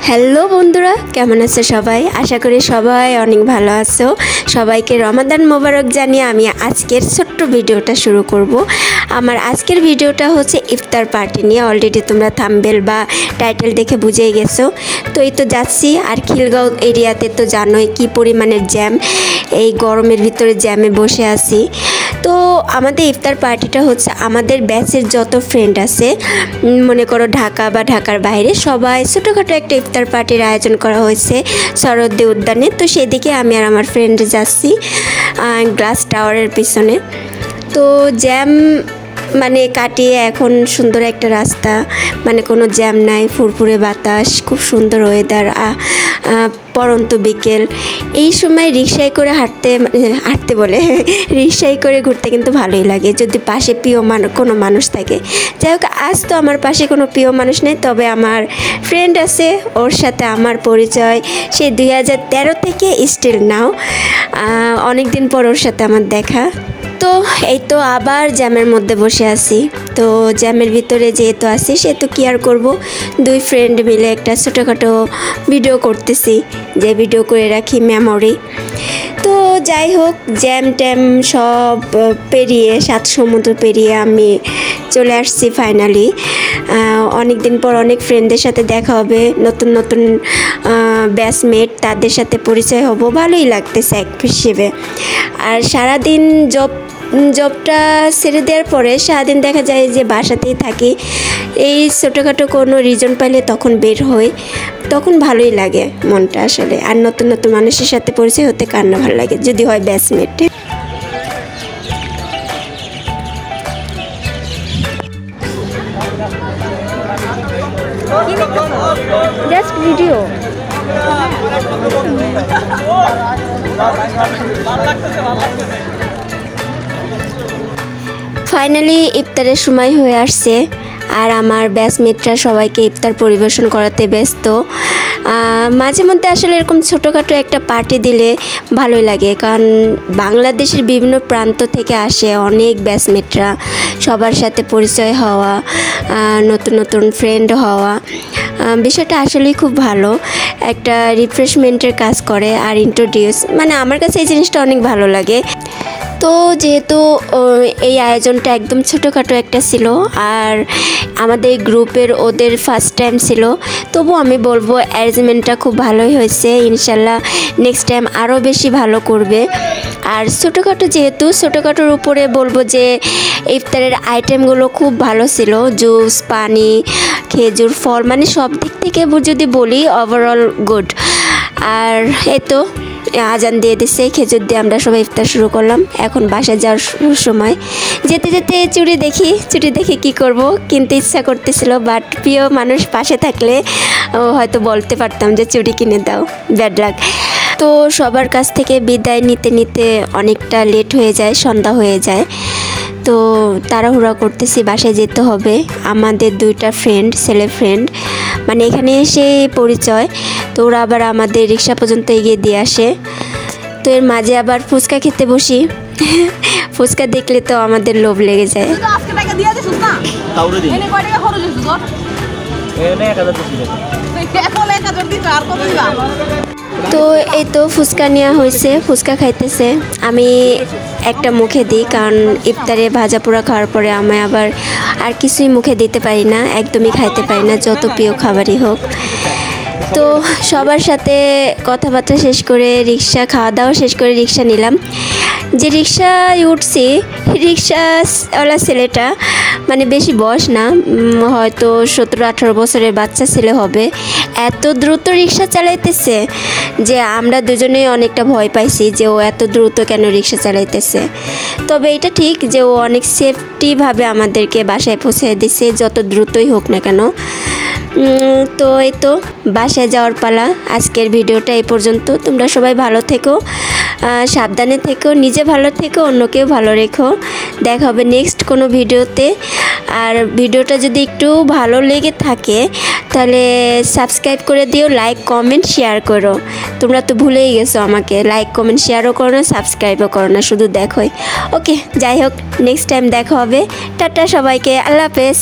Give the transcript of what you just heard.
Hello বন্ধুরা, কেমন আছো সবাই? আশা করি সবাই অনেক ভালো আছো। সবাইকে রমাদান মোবারক জানিয়ে আমি আজকের ছোট্ট ভিডিওটা শুরু করব। আমার আজকের ভিডিওটা হচ্ছে ইফতার পার্টি নিয়ে। অলরেডি তোমরা থাম্বনেল বা টাইটেল দেখে বুঝেই গেছো। তো এই তো যাচ্ছি, আর খিলগাঁও এরিয়াতে তো জানোই কী পরিমাণের জ্যাম। এই গরমের ভিতরে জ্যামে বসে আছি। তো আমাদের ইফতার পার্টিটা হচ্ছে আমাদের ব্যাচের যত ফ্রেন্ড আছে, মনে করো ঢাকা বা ঢাকার বাইরে, সবাই ছোটোখাটো একটা ইফতার পার্টির আয়োজন করা হয়েছে শরৎদি উদ্যানে। তো সেদিকে আমি আর আমার ফ্রেন্ড যাচ্ছি গ্লাস টাওয়ারের পিছনে। তো জ্যাম মানে কাটিয়ে এখন সুন্দর একটা রাস্তা, মানে কোনো জ্যাম নাই, ফুরফুরে বাতাস, খুব সুন্দর ওয়েদার, পরন্ত বিকেল। এই সময় রিক্সায় করে হাঁটতে বলে রিক্সায় করে ঘুরতে কিন্তু ভালোই লাগে, যদি পাশে প্রিয় কোনো মানুষ থাকে। যাই হোক, আজ তো আমার পাশে কোনো প্রিয় মানুষ নেই, তবে আমার ফ্রেন্ড আছে, ওর সাথে আমার পরিচয় সেই 2013 থেকে স্টিল নাও। অনেক দিন পর ওর সাথে আমার দেখা। তো এই তো আবার জ্যামের মধ্যে বসে আছি। তো জ্যামের ভিতরে যেহেতু আছি, সেহেতু কি আর করবো, দুই ফ্রেন্ড মিলে একটা ছোটোখাটো ভিডিও করতেছি, যে ভিডিও করে রাখি মেমোরি। তো যাই হোক, জ্যাম ট্যাম সব পেরিয়ে, 7 সমুদ্র পেরিয়ে আমি চলে আসছি ফাইনালি। অনেক দিন পর অনেক ফ্রেন্ডদের সাথে দেখা হবে, নতুন নতুন ব্যাচমেট, তাদের সাথে পরিচয় হব, ভালোই লাগতেছে এক হিসেবে। আর সারাদিন জবটা ছেড়ে দেওয়ার পরে সারাদিন দেখা যায় যে বাসাতেই থাকি। এই ছোটোখাটো কোনো রিজন পাইলে তখন বের হই, তখন ভালোই লাগে মনটা আসলে। আর নতুন নতুন মানুষের সাথে পরিচয় হতে কার না ভালো লাগে, যদি হয় ব্যাচমেট। Just video. ফাইনালি ইফতারের সময় হয়ে আসছে, আর আমার ব্যাচমেটরা সবাইকে ইফতার পরিবেশন করাতে ব্যস্ত। মাঝে মধ্যে আসলে এরকম ছোটোখাটো একটা পার্টি দিলে ভালোই লাগে, কারণ বাংলাদেশের বিভিন্ন প্রান্ত থেকে আসে অনেক ব্যাচমেটরা, সবার সাথে পরিচয় হওয়া, নতুন নতুন ফ্রেন্ড হওয়া, বিষয়টা আসলেই খুব ভালো, একটা রিফ্রেশমেন্টের কাজ করে। আর ইন্ট্রোডিউস, মানে আমার কাছে এই জিনিসটা অনেক ভালো লাগে। তো যেহেতু এই আয়োজনটা একদম ছোটোখাটো একটা ছিল, আর আমাদের গ্রুপের ওদের ফার্স্ট টাইম ছিল, তবু আমি বলবো অ্যারেঞ্জমেন্টটা খুব ভালোই হয়েছে। ইনশাল্লাহ নেক্সট টাইম আরও বেশি ভালো করবে। আর ছোটোখাটো যেহেতু, ছোটোখাটোর উপরে বলবো যে ইফতারের আইটেমগুলো খুব ভালো ছিল, জুস, পানি, খেজুর, ফল, মানে সব দিক থেকে যদি বলি ওভারঅল গুড। আর এই তো আজান দিয়ে দিচ্ছে, খেজুর দিয়ে আমরা সবাই ইফতার শুরু করলাম। এখন বাসায় যাওয়ার সময় যেতে যেতে চুড়ি দেখি কি করব, কিনতে ইচ্ছা করতেছিল, বাট প্রিয় মানুষ পাশে থাকলে হয়তো বলতে পারতাম যে চুড়ি কিনে দাও, ব্যাড লাক। তো সবার কাছ থেকে বিদায় নিতে নিতে অনেকটা লেট হয়ে যায়, সন্ধ্যা হয়ে যায়। তো তাড়াহুড়া করতেছি, বাসায় যেতে হবে। আমাদের 2টা ফ্রেন্ড, ছেলে ফ্রেন্ড, মানে এখানে এসে পরিচয়। তো ওরা আবার আমাদের রিক্সা পর্যন্ত এগিয়ে দিয়ে আসে। তো এর মাঝে আবার ফুচকা খেতে বসি। ফুচকা দেখলে তো আমাদের লোভ লেগে যায়। তো এই তো ফুচকা নেওয়া হয়েছে, ফুচকা খাইতেছে। আমি একটা মুখে দিই, কারণ ইফতারে ভাজা পোড়া খাওয়ার পরে আমি আবার আর কিছুই মুখে দিতে পারি না, একদমই খাইতে পারি না, যত প্রিয় খাবারই হোক। তো সবার সাথে কথাবার্তা শেষ করে, খাওয়া দাওয়া শেষ করে রিক্সা নিলাম। যে রিক্সায় উঠছি, রিক্সাওয়ালা ছেলেটা মানে বেশি বয়স না, হয়তো 17-18 বছরের বাচ্চা ছেলে হবে। এত দ্রুত রিক্সা চালাইতেছে যে আমরা দুজনেই অনেকটা ভয় পাইছি যে ও এত দ্রুত কেন রিক্সা চালাইতেছে। তবে এটা ঠিক যে ও অনেক সেফটিভাবে আমাদেরকে বাসায় পৌঁছে দিছে, যত দ্রুতই হোক না কেন। তো এই তো বাসায় যাওয়ার পালা। আজকের ভিডিওটা এই পর্যন্ত। তোমরা সবাই ভালো থেকো, সাবধানে থেকো, নিজে ভালো থেকো, অন্যকেও ভালো রেখো। দেখা হবে নেক্সট কোনো ভিডিওতে। আর ভিডিওটা যদি একটু ভালো লেগে থাকে তাহলে সাবস্ক্রাইব করে দিও, লাইক কমেন্ট শেয়ার করো। তোমরা তো ভুলেই গেছো আমাকে, লাইক কমেন্ট শেয়ারও করো না, সাবস্ক্রাইবও করো না, শুধু দেখোই। ওকে, যাই হোক, নেক্সট টাইম দেখা হবে। টাটা সবাইকে, আল্লাহ হাফেজ।